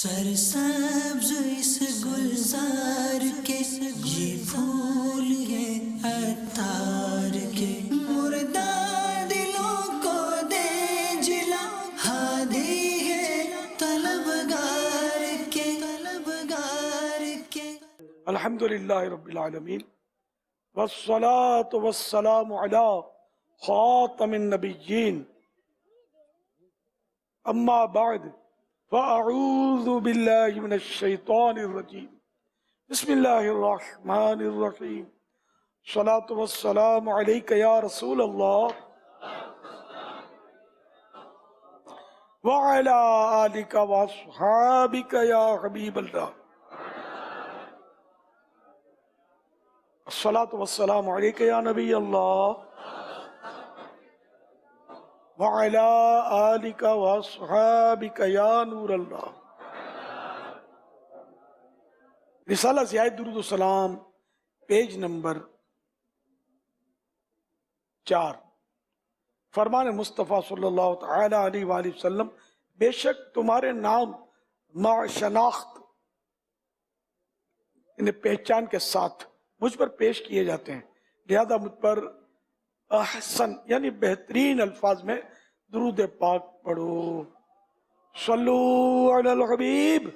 سرسبز اس گلزار کے یہ پھول ہیں عطار کے، مردہ دلوں کو دے جلا، ہادی ہے طلبگار کے، طلبگار کے۔ الحمدللہ رب العالمین والصلاة والسلام علی خاتم النبیین، اما بعد فاعوذ باللہ من الشیطان الرجیم، بسم اللہ الرحمن الرحیم، صلاة والسلام علیک یا رسول اللہ وعلی آلک واصحابک یا حبیب اللہ، الصلاة والسلام علیک یا نبی اللہ وعلی آلک واصحابک یا نور اللہ۔ رسالہ سیاہ درود و سلام، پیج نمبر 4۔ فرمان مصطفیٰ صلی اللہ تعالی علیہ وآلہ وسلم، بے شک تمہارے نام مع شناخت یعنی پہچان کے ساتھ مجھ پر پیش کیے جاتے ہیں، لہذا مجھ پر احسن یعنی بہترین الفاظ میں درود پاک پڑھو۔ صلو علی الحبیب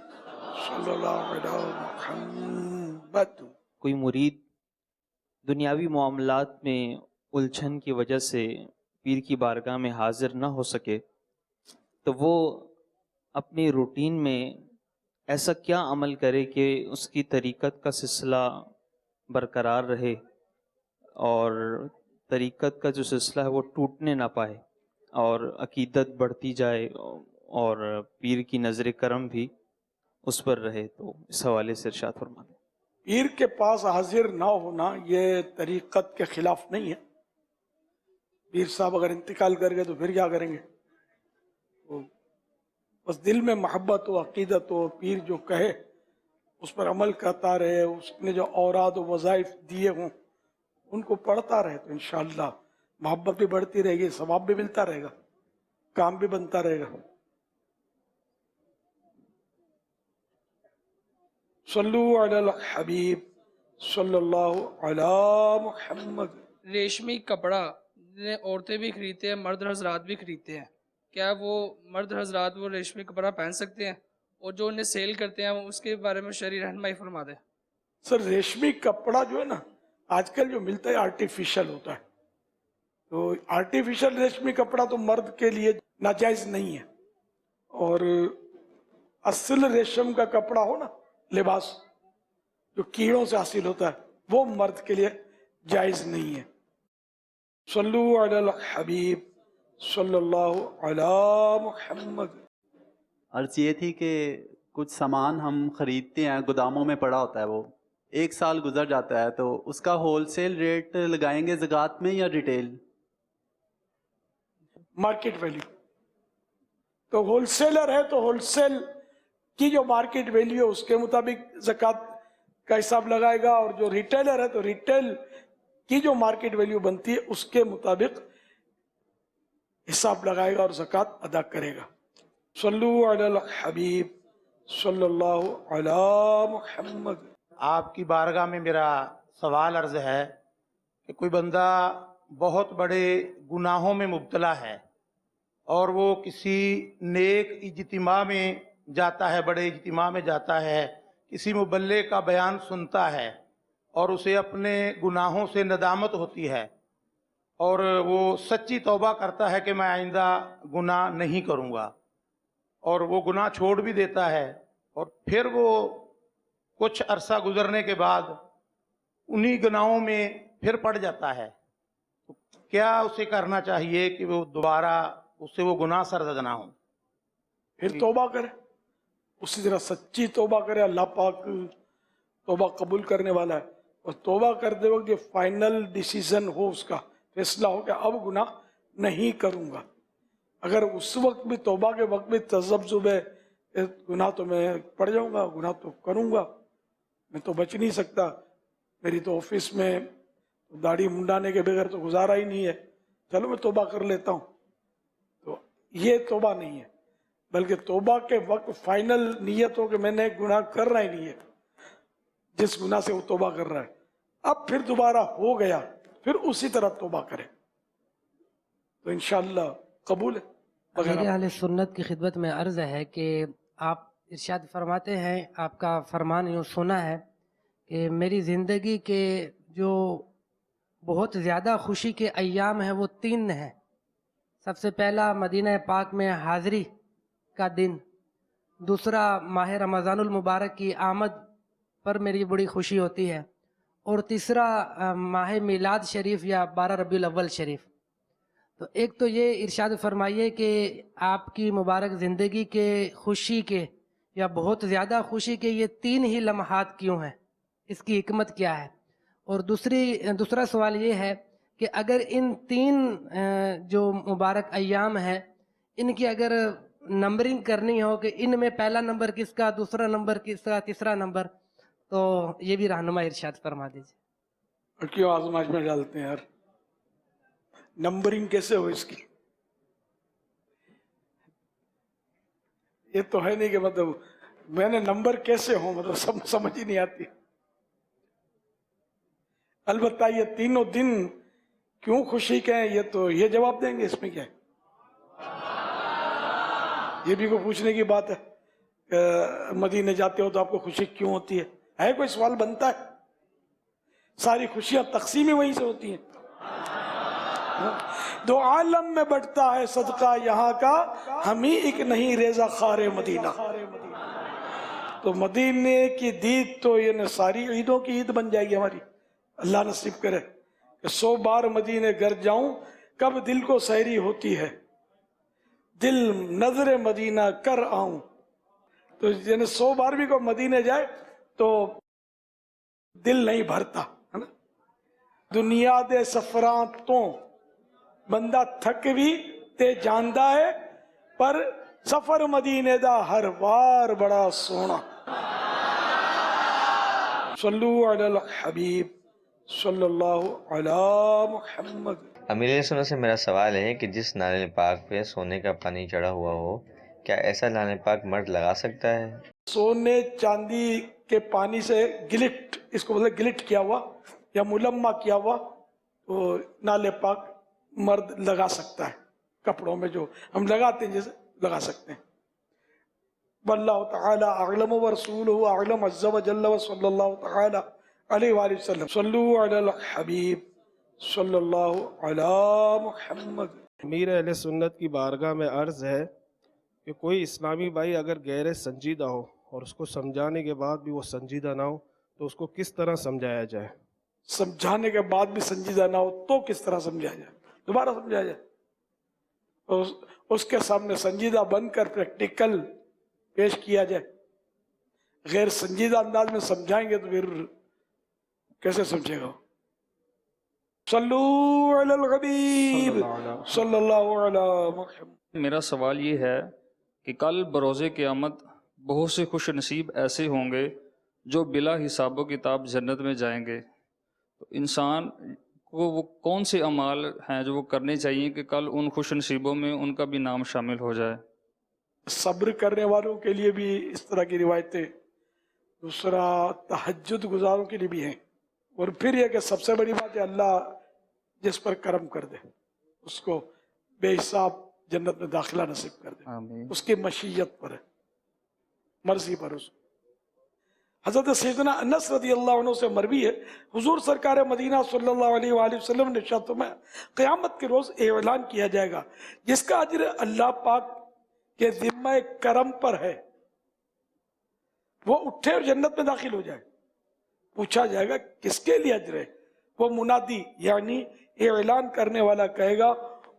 صلی اللہ علیہ محمد۔ کوئی مرید دنیاوی معاملات میں الجھن کی وجہ سے پیر کی بارگاہ میں حاضر نہ ہو سکے تو وہ اپنی روٹین میں ایسا کیا عمل کرے کہ اس کی طریقت کا سلسلہ برقرار رہے اور طریقت کا جو سلسلہ ہے وہ ٹوٹنے نہ پائے اور عقیدت بڑھتی جائے اور پیر کی نظر کرم بھی اس پر رہے؟ تو اس حوالے سے ارشاد فرما دیں۔ پیر کے پاس حاضر نہ ہونا یہ طریقت کے خلاف نہیں ہے۔ پیر صاحب اگر انتقال کر گئے تو پھر کیا کریں گے؟ بس دل میں محبت و عقیدت و پیر جو کہے اس پر عمل کرتا رہے، اس نے جو اوراد و وظائف دیے ہوں ان کو پڑھتا رہے تو انشاءاللہ محبت بھی بڑھتی رہے گی، ثواب بھی ملتا رہے گا، کام بھی بنتا رہے گا۔ صلو علی الحبیب صلی اللہ علی محمد۔ ریشمی کپڑا جنہیں عورتیں بھی خریدتے ہیں، مرد حضرات بھی خریدتے ہیں، کیا وہ مرد حضرات وہ ریشمی کپڑا پہن سکتے ہیں؟ اور جو انہیں سیل کرتے ہیں اس کے بارے میں شرعی رہنمائی فرما دیں۔ سر ریشمی کپڑا جو ہے نا آج کل جو ملتا ہے آرٹیفیشل ہوتا ہے، تو آرٹیفیشل ریشمی کپڑا تو مرد کے لیے ناجائز نہیں ہے، اور اصل ریشم کا کپڑا ہو نا لباس جو کیڑوں سے حاصل ہوتا ہے وہ مرد کے لیے جائز نہیں ہے۔ صلو علی الحبیب صلی اللہ علی محمد۔ عرض یہ تھی کہ کچھ سامان ہم خریدتے ہیں، گوداموں میں پڑا ہوتا ہے، وہ ایک سال گزر جاتا ہے، تو اس کا ہول سیل ریٹ لگائیں گے زکوٰۃ میں یا ریٹیل؟ مارکیٹ ویلیو، تو ہول سیلر ہے تو ہول سیل کی جو مارکیٹ ویلیو ہے اس کے مطابق زکوٰۃ کا حساب لگائے گا، اور جو ریٹیلر ہے تو ریٹیل کی جو مارکیٹ ویلیو بنتی ہے اس کے مطابق حساب لگائے گا اور زکوٰۃ ادا کرے گا۔ صلو علی الحبیب صلی اللہ علی محمد۔ آپ کی بارگاہ میں میرا سوال عرض ہے کہ کوئی بندہ بہت بڑے گناہوں میں مبتلا ہے اور وہ کسی نیک اجتماع میں جاتا ہے، بڑے اجتماع میں جاتا ہے، کسی مبلغ کا بیان سنتا ہے اور اسے اپنے گناہوں سے ندامت ہوتی ہے اور وہ سچی توبہ کرتا ہے کہ میں آئندہ گناہ نہیں کروں گا، اور وہ گناہ چھوڑ بھی دیتا ہے، اور پھر وہ کچھ عرصہ گزرنے کے بعد انہی گناہوں میں پھر پڑ جاتا ہے، تو کیا اسے کرنا چاہیے کہ وہ دوبارہ اس سے وہ گناہ سرزد نہ ہوں؟ پھر توبہ کرے، اسی طرح سچی توبہ کرے، اللہ پاک توبہ قبول کرنے والا ہے، اور توبہ کرتے وقت یہ فائنل ڈیسیزن ہو، اس کا فیصلہ ہو کہ اب گناہ نہیں کروں گا۔ اگر اس وقت بھی توبہ کے وقت بھی تذبذب ہے، گناہ تو میں پڑ جاؤں گا، گناہ تو کروں گا، میں تو بچ نہیں سکتا، میری تو آفس میں داڑھی منڈانے کے بغیر تو گزارا ہی نہیں ہے، چلو میں توبہ کر لیتا ہوں، تو یہ توبہ نہیں ہے، بلکہ توبہ کے وقت فائنل نیت ہو کہ میں نے گناہ کرنا ہی نہیں ہے، جس گناہ سے وہ توبہ کر رہا ہے، اب پھر دوبارہ ہو گیا پھر اسی طرح توبہ کرے تو انشاءاللہ قبول ہے. میرے اہل سنت کی خدمت میں عرض ہے کہ آپ ارشاد فرماتے ہیں، آپ کا فرمان یوں سنا ہے کہ میری زندگی کے جو بہت زیادہ خوشی کے ایام ہیں وہ 3 ہیں. سب سے پہلا مدینہ پاک میں حاضری کا دن، دوسرا ماہ رمضان المبارک کی آمد پر میری بڑی خوشی ہوتی ہے، اور تیسرا ماہ میلاد شریف یا 12 ربیع الاول شریف. تو ایک تو یہ ارشاد فرمائیے کہ آپ کی مبارک زندگی کے خوشی کے یا بہت زیادہ خوشی کے یہ 3 ہی لمحات کیوں ہیں، اس کی حکمت کیا ہے؟ اور دوسرا سوال یہ ہے کہ اگر ان 3 جو مبارک ایام ہیں ان کی اگر نمبرنگ کرنی ہو کہ ان میں پہلا نمبر کس کا، دوسرا نمبر کس کا، تیسرا نمبر، تو یہ بھی رہنما ارشاد فرما دیجیے. کیوں آزمائش میں ڈالتے ہیں یار، نمبرنگ کیسے ہو اس کی؟ یہ تو ہے نہیں کہ مطلب میں نے نمبر کیسے ہوں، مطلب سمجھ ہی نہیں آتی. البتہ یہ 3 دن کیوں خوشی کے ہیں یہ جواب دیں گے، اس میں کیا ہے؟ یہ بھی کوئی پوچھنے کی بات ہے کہ مدینے جاتے ہو تو آپ کو خوشی کیوں ہوتی ہے کوئی سوال بنتا ہے؟ ساری خوشیاں تقسیم ہی وہیں سے ہوتی ہیں. 2 عالم میں بٹتا ہے صدقہ یہاں کا، ہم ہی ایک نہیں ریزہ خار مدینہ. تو مدینے کی دید تو یہ ساری عیدوں کی عید بن جائے گی ہماری. اللہ نصیب کرے کہ 100 بار مدینے گر جاؤں، کب دل کو سحری ہوتی ہے، دل نظر مدینہ کر آؤں. تو یعنی 100 بار بھی کوئی مدینے جائے تو دل نہیں بھرتا ہے نا. دنیا دے سفراں تو بندہ تھک بھی تے جاندہ ہے، پر سفر مدینے دا ہر وار بڑا سونا. صلو علی الحبیب صلی اللہ علی محمد. امیر سنت سے میرا سوال ہے کہ جس نالے پاک پہ سونے کا پانی چڑھا ہوا ہو، کیا ایسا نالے پاک مرد لگا سکتا ہے؟ سونے چاندی کے پانی سے گلٹ، اس کو بولتے گلٹ کیا ہوا یا ملمہ کیا ہوا، تو نالے پاک مرد لگا سکتا ہے. کپڑوں میں جو ہم لگاتے ہیں جیسے لگا سکتے ہیں. واللہ تعالی اعلم ورسولہ اعلم عز وجل وصلی اللہ تعالی علیہ وآلہ وسلم. صلو علی الحبیب صلی اللہ علی محمد. امیر اہل سنت کی بارگاہ میں عرض ہے کہ کوئی اسلامی بھائی اگر غیر سنجیدہ ہو اور اس کو سمجھانے کے بعد بھی وہ سنجیدہ نہ ہو تو اس کو کس طرح سمجھایا جائے؟ سمجھانے کے بعد بھی سنجیدہ نہ ہو تو کس طرح سمجھایا جائے؟ دوبارہ سمجھایا جائے، اس کے سامنے سنجیدہ بن کر پریکٹیکل پیش کیا جائے. غیر سنجیدہ انداز میں سمجھائیں گے تو پھر کیسے سمجھے گا؟ صلو علی الحبیب صلی اللہ علی محمد. میرا سوال یہ ہے کہ کل بروز قیامت بہت سے خوش نصیب ایسے ہوں گے جو بلا حساب و کتاب جنت میں جائیں گے، تو انسان کو وہ کون سے اعمال ہیں جو وہ کرنے چاہیے کہ کل ان خوش نصیبوں میں ان کا بھی نام شامل ہو جائے؟ صبر کرنے والوں کے لیے بھی اس طرح کی روایتیں، دوسرا تہجد گزاروں کے لیے بھی ہیں، اور پھر یہ کہ سب سے بڑی بات ہے اللہ جس پر کرم کر دے اس کو بے حساب جنت میں داخلہ نصیب کر دے. آمین. اس کی مشیت پر ہے، مرضی پر. اس حضرت سیدنا انس رضی اللہ عنہ سے مروی ہے، حضور سرکار مدینہ صلی اللہ علیہ وآلہ وسلم نے ارشاد فرمایا قیامت کے روز اعلان کیا جائے گا جس کا اجر اللہ پاک کے ذمہ کرم پر ہے وہ اٹھے اور جنت میں داخل ہو جائے. پوچھا جائے گا کس کے لیے اجر ہے؟ وہ منادی یعنی اعلان کرنے والا کہے گا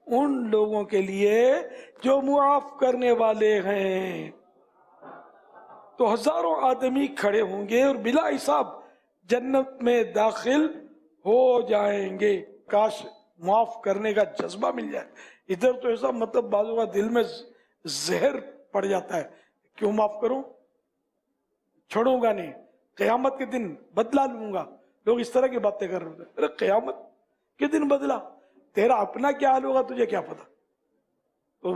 ان لوگوں کے لیے جو معاف کرنے والے ہیں. تو ہزاروں آدمی کھڑے ہوں گے اور بلا حساب جنت میں داخل ہو جائیں گے. کاش معاف کرنے کا جذبہ مل جائے. ادھر تو ایسا مطلب بعضوں کا دل میں زہر پڑ جاتا ہے، کیوں معاف کروں، چھوڑوں گا نہیں، قیامت کے دن بدلہ لوں گا. لوگ اس طرح کی باتیں کر رہے ہیں. ارے قیامت کے دن بدلہ، تیرا اپنا کیا حال ہوگا تجھے کیا پتا. تو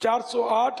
408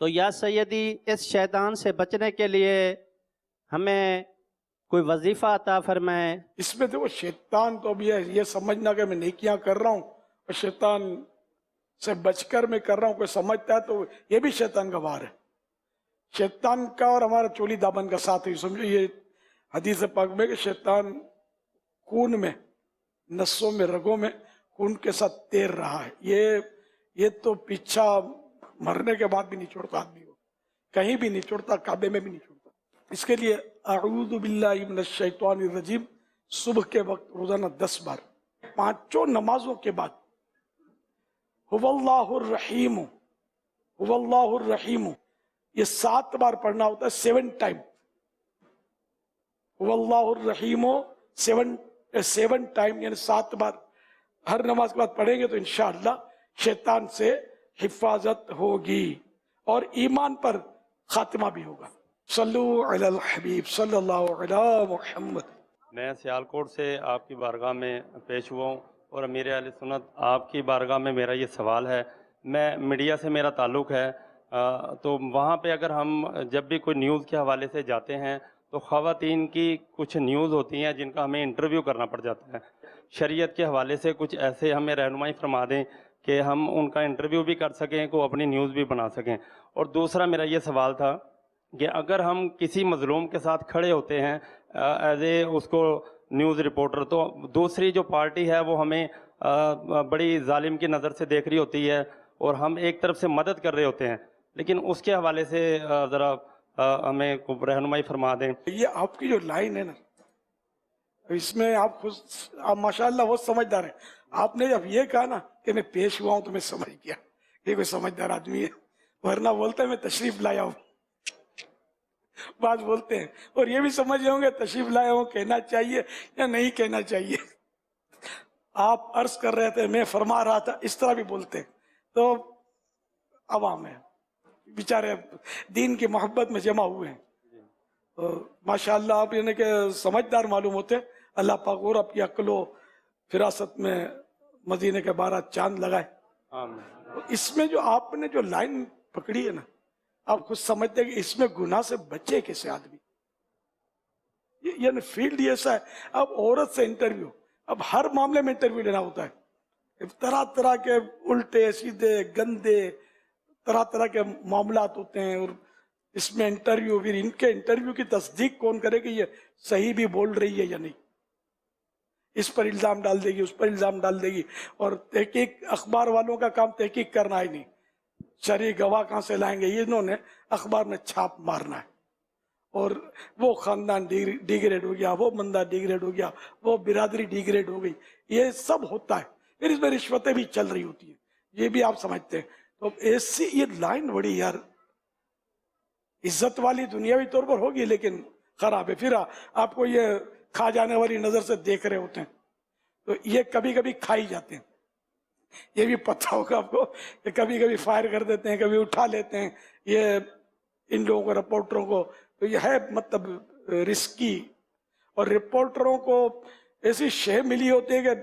تو یا سیدی اس شیطان سے بچنے کے لیے ہمیں کوئی وظیفہ عطا فرمائیں۔ اس میں دیکھو شیطان تو اب یہ سمجھنا کہ میں نیکیاں کر رہا ہوں اور شیطان سے بچ کر میں کر رہا ہوں، کوئی سمجھتا ہے تو یہ بھی شیطان کا وار ہے۔ شیطان کا اور ہمارا چولی دامن کا ساتھ ہی سمجھو، یہ حدیث پاک میں کہ شیطان خون میں، نسوں میں، رگوں میں خون کے ساتھ تیر رہا ہے۔ یہ تو پیچھا مرنے کے بعد بھی نہیں چھوڑتا آدمی کو، کہیں بھی نہیں چھوڑتا، کعبے میں بھی نہیں چھوڑتا۔ اس کے لیے اعوذ باللہ من الشیطان الرجیم صبح کے وقت روزانہ 10 بار، 5 نمازوں کے بعد هو اللہ الرحیم، هو اللہ الرحیم، یہ 7 بار پڑھنا ہوتا ہے، 7 ٹائم، هو اللہ الرحیم 7 ٹائم، یعنی 7 بار ہر نماز کے بعد پڑھیں گے تو انشاءاللہ شیطان سے حفاظت ہوگی اور ایمان پر خاتمہ بھی ہوگا۔ صلو علی الحبیب صلی اللہ علی محمد۔ میں سیالکوٹ سے آپ کی بارگاہ میں پیش ہوا ہوں اور امیر اہل سنت آپ کی بارگاہ میں میرا یہ سوال ہے۔ میں میڈیا سے میرا تعلق ہے، تو وہاں پہ اگر ہم جب بھی کوئی نیوز کے حوالے سے جاتے ہیں تو خواتین کی کچھ نیوز ہوتی ہیں جن کا ہمیں انٹرویو کرنا پڑ جاتا ہے۔ شریعت کے حوالے سے کچھ ایسے ہمیں رہنمائی فرما دیں کہ ہم ان کا انٹرویو بھی کر سکیں، کو اپنی نیوز بھی بنا سکیں۔ اور دوسرا میرا یہ سوال تھا کہ اگر ہم کسی مظلوم کے ساتھ کھڑے ہوتے ہیں ایز اے اس کو نیوز رپورٹر، تو دوسری جو پارٹی ہے وہ ہمیں بڑی ظالم کی نظر سے دیکھ رہی ہوتی ہے اور ہم ایک طرف سے مدد کر رہے ہوتے ہیں، لیکن اس کے حوالے سے ذرا ہمیں رہنمائی فرما دیں۔ یہ آپ کی جو لائن ہے نا، اس میں آپ خود ماشاءاللہ بہت سمجھدار ہیں۔ آپ نے جب یہ کہا نا کہ میں پیش ہوا ہوں تو میں سمجھ گیا یہ کوئی سمجھدار آدمی ہے، ورنہ بولتے ہیں میں تشریف لایا ہوں، بات بولتے ہیں اور یہ بھی سمجھ ہوں گے تشریف لایا ہوں کہنا چاہیے یا نہیں کہنا چاہیے۔ آپ عرض کر رہے تھے، میں فرما رہا تھا، اس طرح بھی بولتے ہیں۔ تو عوام ہے بیچارے دین کی محبت میں جمع ہوئے ہیں، ماشاءاللہ آپ یعنی کہ سمجھدار معلوم ہوتے ہیں۔ اللہ پاک اور آپ کی عقل و فراست میں مدینے کے 12 چاند لگائے۔ اس میں جو آپ نے جو لائن پکڑی ہے نا، آپ خود سمجھتے ہیں کہ اس میں گناہ سے بچے کیسے آدمی، یعنی فیلڈ یہ ایسا ہے۔ اب عورت سے انٹرویو، اب ہر معاملے میں انٹرویو لینا ہوتا ہے، طرح طرح کے الٹے سیدھے گندے طرح طرح کے معاملات ہوتے ہیں، اور اس میں انٹرویو، پھر ان کے انٹرویو کی تصدیق کون کرے کہ یہ صحیح بھی بول رہی ہے یا نہیں، اس پر الزام ڈال دے گی، اس پر الزام ڈال دے گی، اور تحقیق اخبار والوں کا کام تحقیق کرنا ہی نہیں، شرعی گواہ کہاں سے لائیں گے، انہوں نے اخبار میں چھاپ مارنا ہے، اور وہ خاندان ڈیگریڈ ہو گیا، وہ بندہ ڈیگریڈ ہو گیا، وہ برادری ڈیگریڈ ہو گئی، یہ سب ہوتا ہے۔ پھر اس میں رشوتیں بھی چل رہی ہوتی ہیں، یہ بھی آپ سمجھتے ہیں۔ تو ایسی یہ لائن بڑی یار عزت والی دنیاوی طور پر ہوگی لیکن خراب ہے، پھر آپ کو یہ کھا جانے والی نظر سے دیکھ رہے ہوتے ہیں، تو یہ کبھی کبھی کھائی جاتے ہیں، یہ بھی پتہ ہوگا آپ کو کہ کبھی کبھی فائر کر دیتے ہیں، کبھی اٹھا لیتے ہیں یہ ان لوگوں کو، رپورٹروں کو۔ تو یہ ہے مطلب رسکی، اور رپورٹروں کو ایسی شے ملی ہوتی ہے کہ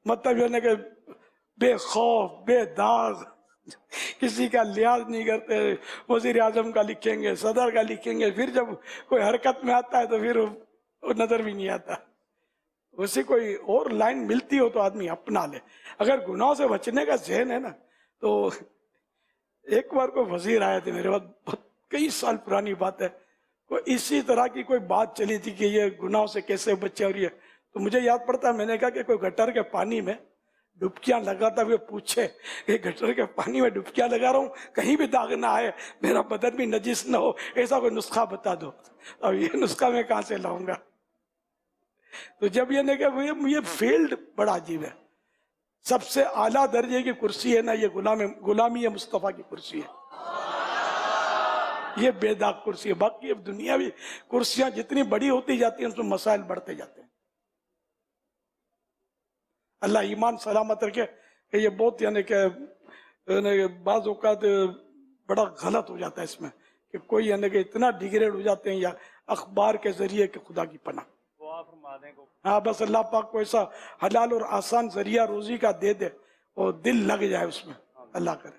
مطلب یہ کہ بے خوف بے داغ، کسی کا لحاظ نہیں کرتے، وزیر اعظم کا لکھیں گے، صدر کا لکھیں گے، پھر جب کوئی حرکت میں آتا ہے تو پھر وہ نظر بھی نہیں آتا۔ ویسے کوئی اور لائن ملتی ہو تو آدمی اپنا لے۔ اگر گناہوں سے بچنے کا ذہن ہے نا، تو ایک بار کوئی وزیر آئے تھے میرے پاس، کئی سال پرانی بات ہے، کوئی اسی طرح کی کوئی بات چلی تھی کہ یہ گناہوں سے کیسے بچے، اور یہ تو مجھے یاد پڑتا ہے، میں نے کہا کہ کوئی گٹر کے پانی میں ڈبکیاں لگاتا ہوئے پوچھے کہ گٹر کے پانی میں ڈبکیاں لگا رہا ہوں کہیں بھی داغ نہ آئے، میرا بدن بھی نجس نہ ہو، ایسا کوئی نسخہ بتا دو۔ اب یہ نسخہ میں کہاں سے لاؤں گا؟ تو جب یہ نہیں کہ یہ فیلڈ بڑا عجیب ہے، سب سے اعلیٰ درجے کی کرسی ہے نا، یہ غلامی مصطفیٰ کی کرسی ہے، یہ بے داغ کرسی ہے۔ باقی اب دنیاوی کرسیاں جتنی بڑی ہوتی جاتی ہیں اس میں مسائل بڑھتے جاتے ہیں۔ اللہ ایمان سلامت رکھے کہ یہ بہت یعنی کہ بعض اوقات بڑا غلط ہو جاتا ہے اس میں، کہ کوئی یعنی کہ اتنا ڈیگریڈ ہو جاتے ہیں یا اخبار کے ذریعے کہ خدا کی پناہ۔ ہاں بس اللہ پاک کو ایسا حلال اور آسان ذریعہ روزی کا دے دے اور دل لگ جائے اس میں، اللہ کرے۔